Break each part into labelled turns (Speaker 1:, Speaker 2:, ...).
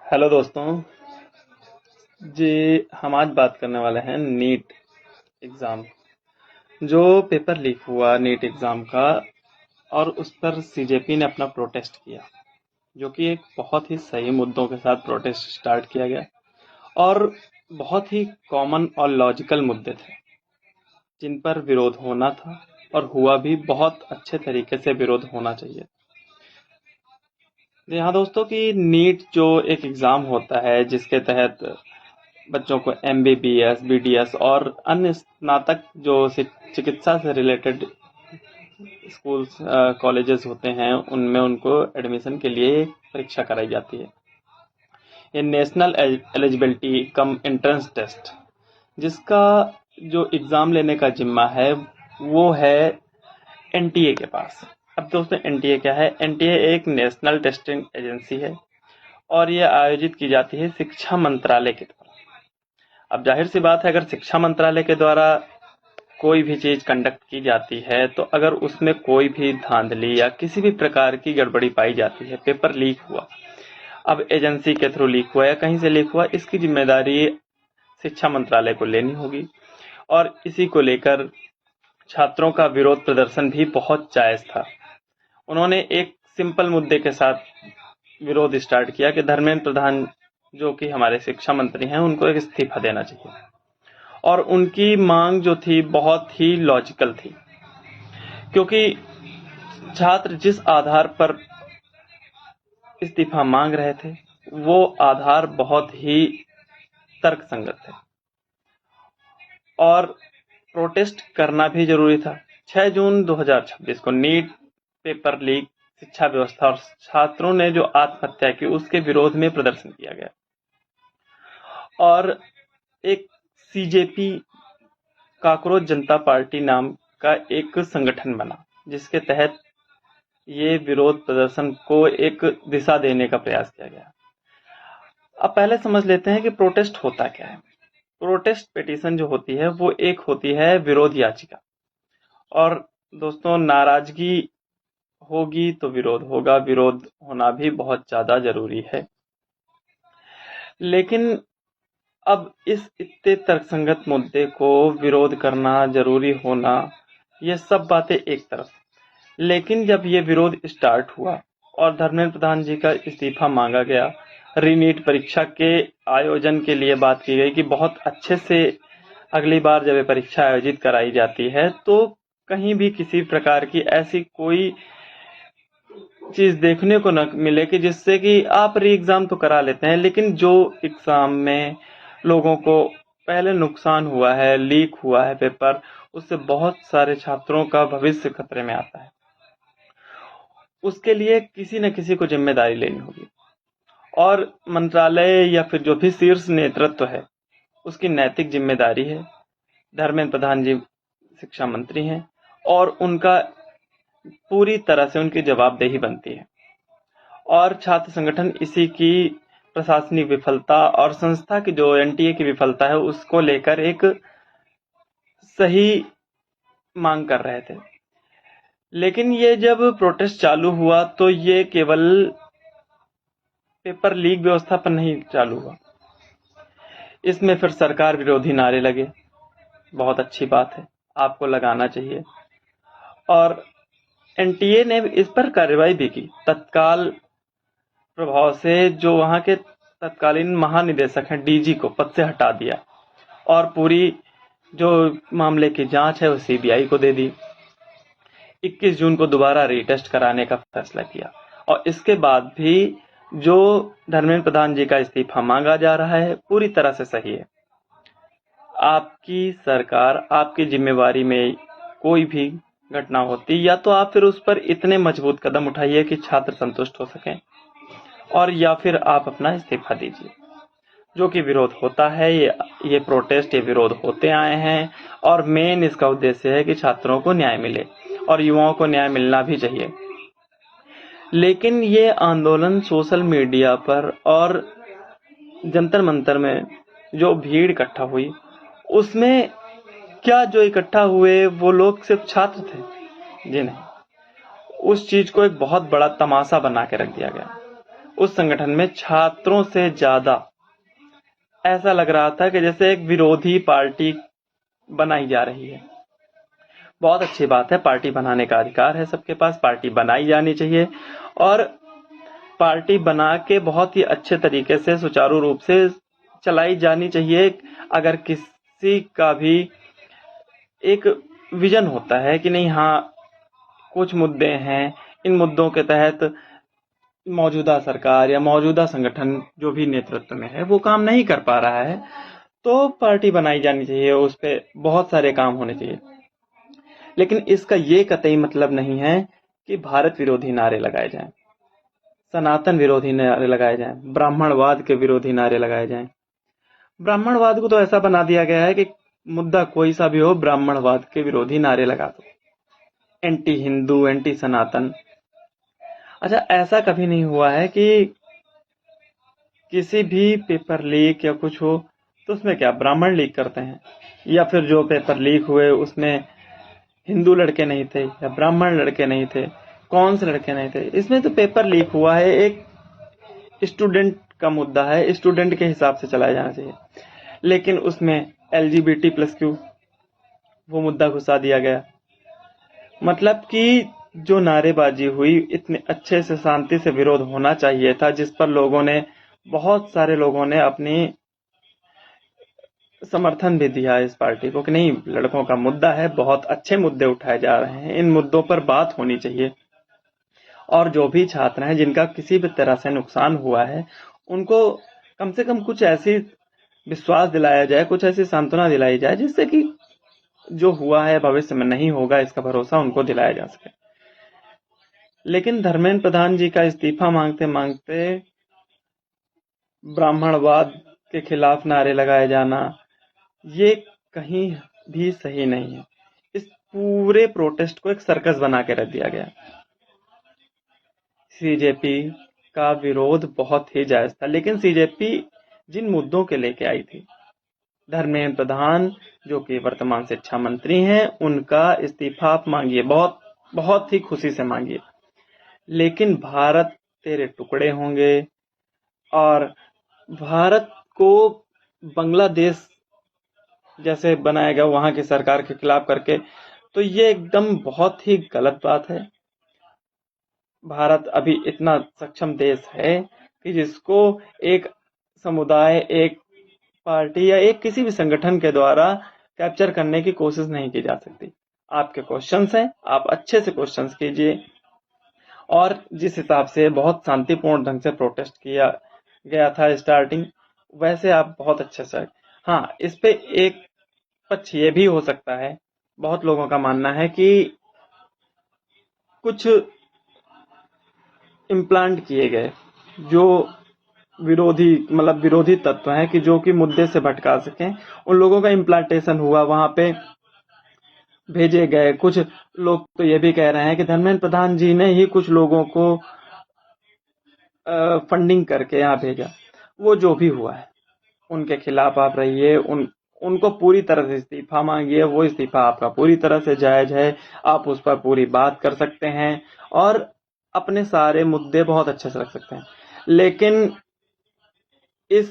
Speaker 1: Hello दोस्तों जी। हम आज बात करने वाले हैं नीट एग्ज़ाम। जो पेपर लीक हुआ नीट एग्ज़ाम का और उस पर सीजेपी ने अपना प्रोटेस्ट किया, जो कि एक बहुत ही सही मुद्दों के साथ प्रोटेस्ट स्टार्ट किया गया और बहुत ही कॉमन और लॉजिकल मुद्दे थे जिन पर विरोध होना था और हुआ भी। बहुत अच्छे तरीके से विरोध होना चाहिए। जी हाँ दोस्तों, कि नीट जो एक एग्ज़ाम होता है जिसके तहत बच्चों को एमबीबीएस, बीडीएस और अन्य स्नातक जो चिकित्सा से रिलेटेड स्कूल्स कॉलेजेस होते हैं उनमें उनको एडमिशन के लिए परीक्षा कराई जाती है। ये national eligibility cum entrance test, जिसका जो एग्ज़ाम लेने का जिम्मा है वो है एनटीए के पास। अब दोस्तों, एनटीए क्या है? एनटीए एक नेशनल टेस्टिंग एजेंसी है और ये आयोजित की जाती है शिक्षा मंत्रालय के द्वारा। अब जाहिर सी बात है, अगर शिक्षा मंत्रालय के द्वारा कोई भी चीज कंडक्ट की जाती है तो अगर उसमें कोई भी धांधली या किसी भी प्रकार की गड़बड़ी पाई जाती है, पेपर लीक हुआ, अब एजेंसी के थ्रू लीक हुआ या कहीं से लीक हुआ, इसकी जिम्मेदारी शिक्षा मंत्रालय को लेनी होगी। और इसी को लेकर छात्रों का विरोध प्रदर्शन भी बहुत जायज था। उन्होंने एक सिंपल मुद्दे के साथ विरोध स्टार्ट किया कि धर्मेंद्र प्रधान, जो कि हमारे शिक्षा मंत्री हैं, उनको एक इस्तीफा देना चाहिए। और उनकी मांग जो थी बहुत ही लॉजिकल थी, क्योंकि छात्र जिस आधार पर इस्तीफा मांग रहे थे वो आधार बहुत ही तर्कसंगत थे और प्रोटेस्ट करना भी जरूरी था। 6 जून 2026 को नीट पेपर लीक, शिक्षा व्यवस्था और छात्रों ने जो आत्महत्या की उसके विरोध में प्रदर्शन किया गया और एक सीजेपी, काकरोच जनता पार्टी नाम का एक संगठन बना, जिसके तहत ये विरोध प्रदर्शन को एक दिशा देने का प्रयास किया गया। अब पहले समझ लेते हैं कि प्रोटेस्ट होता क्या है। प्रोटेस्ट पिटीशन जो होती है वो एक होती है विरोध याचिका। और दोस्तों, नाराजगी होगी तो विरोध होगा, विरोध होना भी बहुत ज्यादा जरूरी है। लेकिन अब इस इतने तर्कसंगत मुद्दे को विरोध करना, जरूरी होना, ये सब बातें एक तरफ, लेकिन जब ये विरोध स्टार्ट हुआ और धर्मेंद्र प्रधान जी का इस्तीफा मांगा गया, रीनीट परीक्षा के आयोजन के लिए बात की गई कि बहुत अच्छे से अगली बार जब ये परीक्षा आयोजित कराई जाती है तो कहीं भी किसी प्रकार की ऐसी कोई चीज देखने को न मिले कि जिससे कि आप री एग्जाम तो करा लेते हैं, लेकिन जो एग्जाम में लोगों को पहले नुकसान हुआ है, लीक हुआ है पेपर, उससे बहुत सारे छात्रों का भविष्य खतरे में आता है। उसके लिए किसी न किसी को जिम्मेदारी लेनी होगी और मंत्रालय या फिर जो भी शीर्ष नेतृत्व है उसकी नैतिक जिम्मेदारी है। धर्मेंद्र प्रधान जी शिक्षा मंत्री हैं और उनका पूरी तरह से उनकी जवाबदेही बनती है। और छात्र संगठन इसी की प्रशासनिक विफलता और संस्था की जो एनटीए की विफलता है उसको लेकर एक सही मांग कर रहे थे। लेकिन ये जब प्रोटेस्ट चालू हुआ तो ये केवल पेपर लीक व्यवस्था पर नहीं चालू हुआ, इसमें फिर सरकार विरोधी नारे लगे। बहुत अच्छी बात है, आपको लगाना चाहिए। और एनटीए ने इस पर कार्रवाई भी की तत्काल प्रभाव से। जो वहां के तत्कालीन महानिदेशक हैं डीजी को पद से हटा दिया और पूरी जो मामले की जांच है वो सीबीआई को दे दी। 21 जून को दोबारा रीटेस्ट कराने का फैसला किया और इसके बाद भी जो धर्मेंद्र प्रधान जी का इस्तीफा मांगा जा रहा है पूरी तरह से सही है। आपकी सरकार, आपकी जिम्मेवारी में कोई भी घटना होती या तो आप फिर उस पर इतने मजबूत कदम उठाइए कि छात्र संतुष्ट हो सकें, और या फिर आप अपना इस्तीफा दीजिए। जो कि विरोध होता है, ये प्रोटेस्ट, ये विरोध होते आए हैं और मेन इसका उद्देश्य है कि छात्रों को न्याय मिले और युवाओं को न्याय मिलना भी चाहिए। लेकिन ये आंदोलन सोशल मीडिया पर और जंतर मंतर में जो भीड़ इकट्ठा हुई, उसमें क्या जो इकट्ठा हुए वो लोग सिर्फ छात्र थे? जी नहीं, उस चीज को एक बहुत बड़ा तमाशा बना के रख दिया गया उस संगठन में छात्रों से ज्यादा ऐसा लग रहा था कि जैसे एक विरोधी पार्टी बनाई जा रही है। बहुत अच्छी बात है, पार्टी बनाने का अधिकार है सबके पास, पार्टी बनाई जानी चाहिए और पार्टी बना के बहुत ही अच्छे तरीके से सुचारू रूप से चलाई जानी चाहिए। अगर किसी का भी एक विजन होता है कि नहीं, हाँ कुछ मुद्दे हैं, इन मुद्दों के तहत मौजूदा सरकार या मौजूदा संगठन जो भी नेतृत्व में है वो काम नहीं कर पा रहा है, तो पार्टी बनाई जानी चाहिए, उस पे बहुत सारे काम होने चाहिए। लेकिन इसका ये कतई मतलब नहीं है कि भारत विरोधी नारे लगाए जाएं, सनातन विरोधी नारे लगाए जाएं, ब्राह्मणवाद के विरोधी नारे लगाए जाएं। ब्राह्मणवाद को तो ऐसा बना दिया गया है कि मुद्दा कोई सा भी हो, ब्राह्मणवाद के विरोधी नारे लगा दो, एंटी हिंदू, एंटी सनातन। अच्छा, ऐसा कभी नहीं हुआ है कि किसी भी पेपर लीक या कुछ हो तो उसमें क्या ब्राह्मण लीक करते हैं, या फिर जो पेपर लीक हुए उसमें हिंदू लड़के नहीं थे या ब्राह्मण लड़के नहीं थे, कौन से लड़के नहीं थे? इसमें तो पेपर लीक हुआ है, एक स्टूडेंट का मुद्दा है, स्टूडेंट के हिसाब से चलाया जाना चाहिए। लेकिन उसमें LGBT+Q वो मुद्दा घुसा दिया गया। मतलब कि जो नारेबाजी हुई, इतने अच्छे से शांति से विरोध होना चाहिए था, जिस पर लोगों ने, बहुत सारे लोगों ने अपनी समर्थन भी दिया इस पार्टी को कि नहीं, लड़कों का मुद्दा है, बहुत अच्छे मुद्दे उठाए जा रहे हैं, इन मुद्दों पर बात होनी चाहिए। और जो भी छात्र हैं जिनका किसी भी तरह से नुकसान हुआ है, उनको कम से कम कुछ ऐसी विश्वास दिलाया जाए, कुछ ऐसी सांत्वना दिलाई जाए जिससे कि जो हुआ है भविष्य में नहीं होगा, इसका भरोसा उनको दिलाया जा सके। लेकिन धर्मेंद्र प्रधान जी का इस्तीफा मांगते मांगते ब्राह्मणवाद के खिलाफ नारे लगाए जाना, ये कहीं भी सही नहीं है। इस पूरे प्रोटेस्ट को एक सर्कस बना के रख दिया गया। सीजेपी का विरोध बहुत ही जायज था, लेकिन सीजेपी जिन मुद्दों के लेके आई थी, धर्मेंद्र प्रधान जो कि वर्तमान शिक्षा मंत्री हैं, उनका इस्तीफा आप मांगिए, बहुत बहुत ही खुशी से मांगिए, लेकिन भारत तेरे टुकड़े होंगे और भारत को बांग्लादेश जैसे बनाया गया वहां की सरकार के खिलाफ करके, तो ये एकदम बहुत ही गलत बात है। भारत अभी इतना सक्षम देश है कि जिसको एक समुदाय, एक पार्टी या एक किसी भी संगठन के द्वारा कैप्चर करने की कोशिश नहीं की जा सकती। आपके क्वेश्चंस हैं, आप अच्छे से क्वेश्चंस कीजिए, और जिस हिसाब से बहुत शांतिपूर्ण ढंग से प्रोटेस्ट किया गया था स्टार्टिंग, वैसे आप बहुत अच्छे से। हाँ, इस पे एक पक्ष ये भी हो सकता है, बहुत लोगों का मानना है कि कुछ इम्प्लांट किए गए जो विरोधी, मतलब विरोधी तत्व हैं कि जो कि मुद्दे से भटका सकें, उन लोगों का इम्प्लांटेशन हुआ, वहां पे भेजे गए। कुछ लोग तो ये भी कह रहे हैं कि धर्मेंद्र प्रधान जी ने ही कुछ लोगों को फंडिंग करके यहाँ भेजा। वो जो भी हुआ है उनके खिलाफ आप रहिए, उनको पूरी तरह से इस्तीफा मांगिए, वो इस्तीफा आपका पूरी तरह से जायज है, आप उस पर पूरी बात कर सकते हैं और अपने सारे मुद्दे बहुत अच्छे से रख सकते हैं। लेकिन इस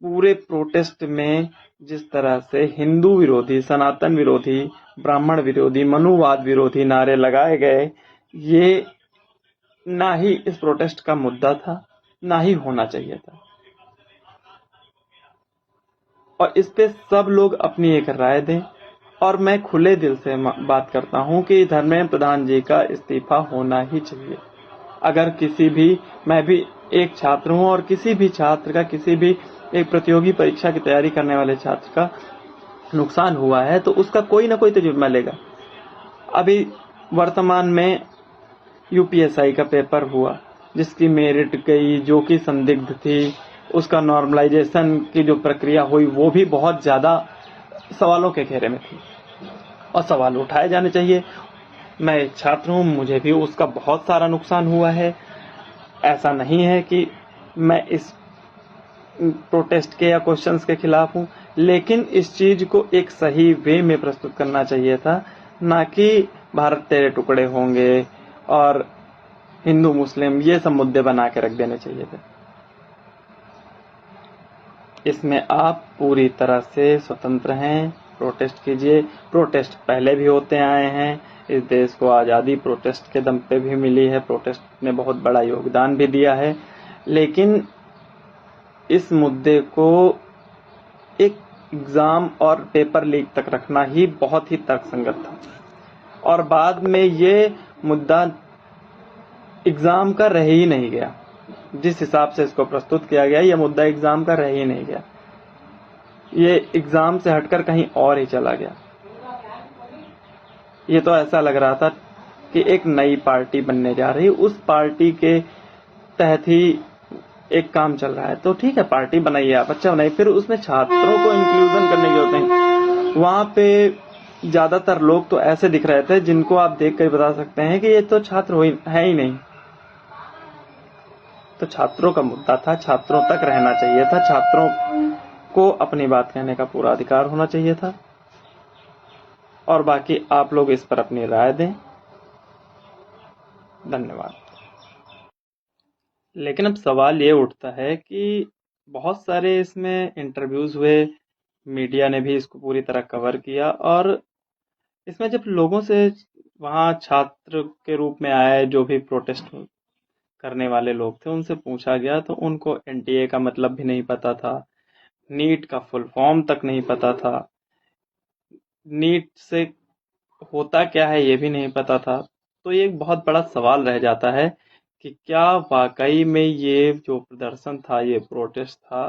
Speaker 1: पूरे प्रोटेस्ट में जिस तरह से हिंदू विरोधी, सनातन विरोधी, ब्राह्मण विरोधी, मनुवाद विरोधी नारे लगाए गए, ये ना ही इस प्रोटेस्ट का मुद्दा था, ना ही होना चाहिए था। और इस पे सब लोग अपनी एक राय दें, और मैं खुले दिल से बात करता हूं कि धर्मेंद्र प्रधान जी का इस्तीफा होना ही चाहिए। अगर किसी भी, मैं भी एक छात्र हूं, और किसी भी छात्र का, किसी भी एक प्रतियोगी परीक्षा की तैयारी करने वाले छात्र का नुकसान हुआ है तो उसका कोई ना कोई तो जिम्मा लेगा। अभी वर्तमान में यूपीएसआई का पेपर हुआ, जिसकी मेरिट गई, जो कि संदिग्ध थी, उसका नॉर्मलाइजेशन की जो प्रक्रिया हुई वो भी बहुत ज्यादा सवालों के घेरे में थी, और सवाल उठाए जाने चाहिए। मैं एक छात्र हूं, मुझे भी उसका बहुत सारा नुकसान हुआ है। ऐसा नहीं है कि मैं इस प्रोटेस्ट के या क्वेश्चंस के खिलाफ हूं, लेकिन इस चीज को एक सही वे में प्रस्तुत करना चाहिए था, ना कि भारत तेरे टुकड़े होंगे और हिंदू मुस्लिम ये सब मुद्दे बना के रख देने चाहिए थे। इसमें आप पूरी तरह से स्वतंत्र हैं, प्रोटेस्ट कीजिए। प्रोटेस्ट पहले भी होते आए हैं, इस देश को आज़ादी प्रोटेस्ट के दम पे भी मिली है, प्रोटेस्ट ने बहुत बड़ा योगदान भी दिया है। लेकिन इस मुद्दे को एक एग्ज़ाम और पेपर लीक तक रखना ही बहुत ही तर्कसंगत था, और बाद में ये मुद्दा एग्ज़ाम का रह ही नहीं गया। जिस हिसाब से इसको प्रस्तुत किया गया, यह मुद्दा एग्ज़ाम का रह ही नहीं गया, ये एग्ज़ाम से हटकर कहीं और ही चला गया। ये तो ऐसा लग रहा था कि एक नई पार्टी बनने जा रही, उस पार्टी के तहत ही एक काम चल रहा है। तो ठीक है, पार्टी बनाइए आप, अच्छा बनाइए, फिर उसमें छात्रों को इंक्लूजन करने की होते हैं। वहां पे ज्यादातर लोग तो ऐसे दिख रहे थे जिनको आप देख कर बता सकते हैं कि ये तो छात्र है ही नहीं। तो छात्रों का मुद्दा था, छात्रों तक रहना चाहिए था, छात्रों को अपनी बात कहने का पूरा अधिकार होना चाहिए था। और बाकी आप लोग इस पर अपनी राय दें। धन्यवाद। लेकिन अब सवाल ये उठता है कि बहुत सारे इसमें इंटरव्यूज हुए, मीडिया ने भी इसको पूरी तरह कवर किया, और इसमें जब लोगों से वहाँ छात्र के रूप में आए जो भी प्रोटेस्ट करने वाले लोग थे, उनसे पूछा गया तो उनको एनटीए का मतलब भी नहीं पता था, नीट का फुल फॉर्म तक नहीं पता था, नीट से होता क्या है ये भी नहीं पता था। तो ये एक बहुत बड़ा सवाल रह जाता है कि क्या वाकई में ये जो प्रदर्शन था, ये प्रोटेस्ट था,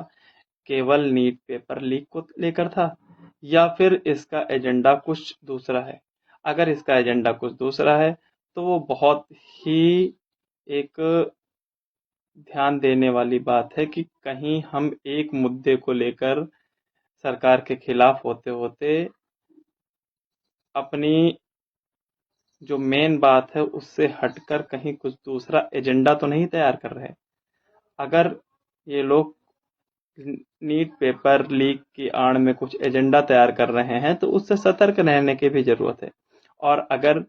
Speaker 1: केवल नीट पेपर लीक को लेकर था, या फिर इसका एजेंडा कुछ दूसरा है। अगर इसका एजेंडा कुछ दूसरा है तो वो बहुत ही एक ध्यान देने वाली बात है कि कहीं हम एक मुद्दे को लेकर सरकार के खिलाफ होते होते अपनी जो मेन बात है उससे हटकर कहीं कुछ दूसरा एजेंडा तो नहीं तैयार कर रहे। अगर ये लोग नीट पेपर लीक की आड़ में कुछ एजेंडा तैयार कर रहे हैं तो उससे सतर्क रहने की भी जरूरत है। और अगर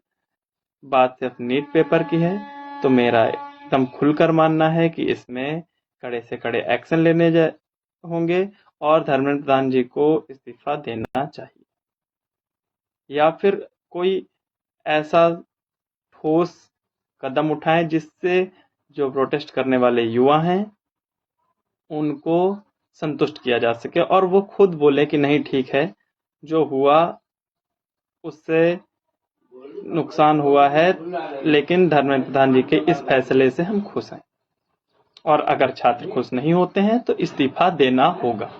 Speaker 1: बात सिर्फ नीट पेपर की है तो मेरा एकदम खुलकर मानना है कि इसमें कड़े से कड़े एक्शन लेने होंगे और धर्मेंद्र प्रधान जी को इस्तीफा देना चाहिए, या फिर कोई ऐसा ठोस कदम उठाएं जिससे जो प्रोटेस्ट करने वाले युवा हैं उनको संतुष्ट किया जा सके और वो खुद बोले कि नहीं ठीक है, जो हुआ उससे नुकसान हुआ है, लेकिन धर्मेंद्र प्रधान जी के इस फैसले से हम खुश हैं। और अगर छात्र खुश नहीं होते हैं तो इस्तीफा देना होगा।